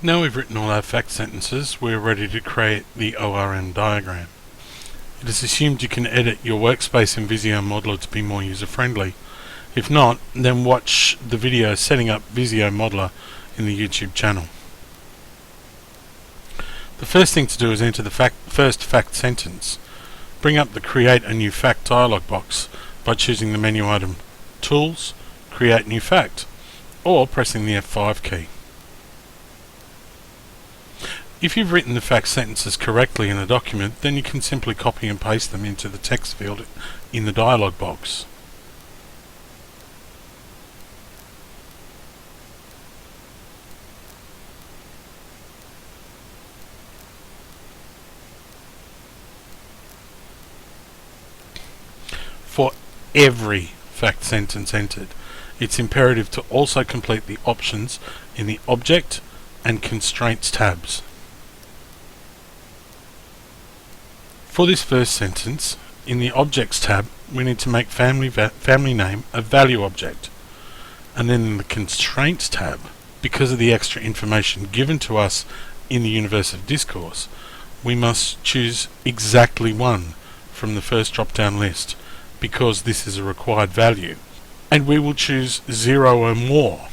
Now we've written all our fact sentences, we're ready to create the ORM diagram. It is assumed you can edit your workspace in VisioModeller to be more user-friendly. If not, then watch the video setting up VisioModeller in the YouTube channel. The first thing to do is enter the first fact sentence. Bring up the Create a New Fact dialog box by choosing the menu item Tools, Create New Fact, or pressing the F5 key. If you've written the fact sentences correctly in the document, then you can simply copy and paste them into the text field in the dialog box. For every fact sentence entered, it's imperative to also complete the options in the Object and Constraints tabs. For this first sentence, in the Objects tab, we need to make family name a value object. And then in the Constraints tab, because of the extra information given to us in the universe of discourse, we must choose exactly one from the first drop-down list, because this is a required value. And we will choose 0 or more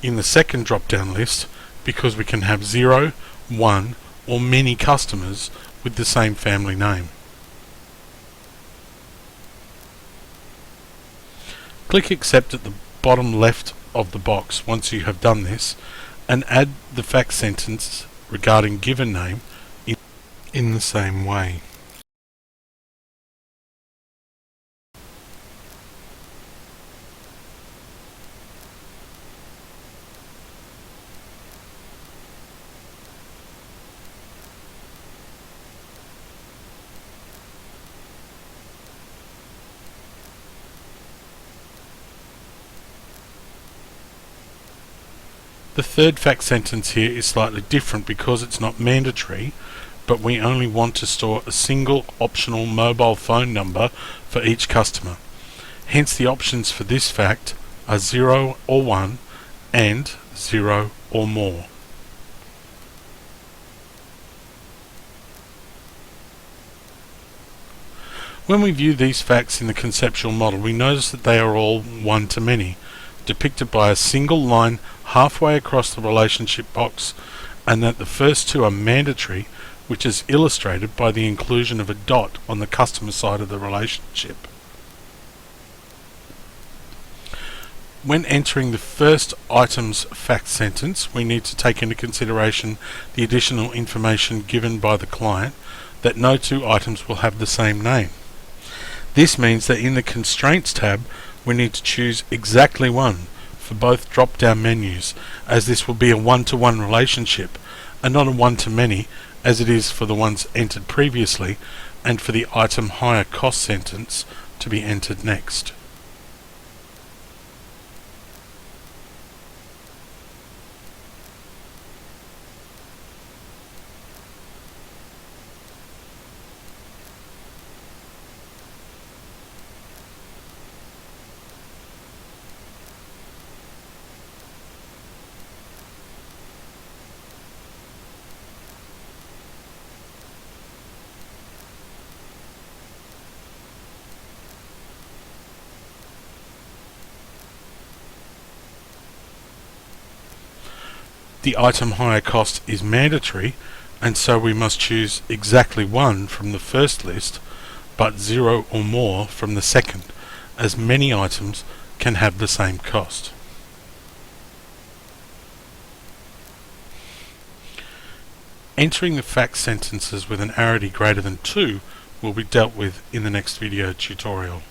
in the second drop-down list, because we can have 0, 1, or many customers with the same family name. Click Accept at the bottom left of the box once you have done this, and add the fact sentence regarding given name in the same way. The third fact sentence here is slightly different because it's not mandatory, but we only want to store a single optional mobile phone number for each customer. Hence the options for this fact are 0 or 1 and 0 or more. When we view these facts in the conceptual model, we notice that they are all one-to-many, depicted by a single line halfway across the relationship box, and that the first two are mandatory, which is illustrated by the inclusion of a dot on the customer side of the relationship. When entering the first item's fact sentence, we need to take into consideration the additional information given by the client that no two items will have the same name. This means that in the Constraints tab, we need to choose exactly one for both drop-down menus, as this will be a one-to-one relationship and not a one-to-many as it is for the ones entered previously, and for the item higher cost sentence to be entered next. The item higher cost is mandatory, and so we must choose exactly one from the first list, but 0 or more from the second, as many items can have the same cost. Entering the fact sentences with an arity greater than 2 will be dealt with in the next video tutorial.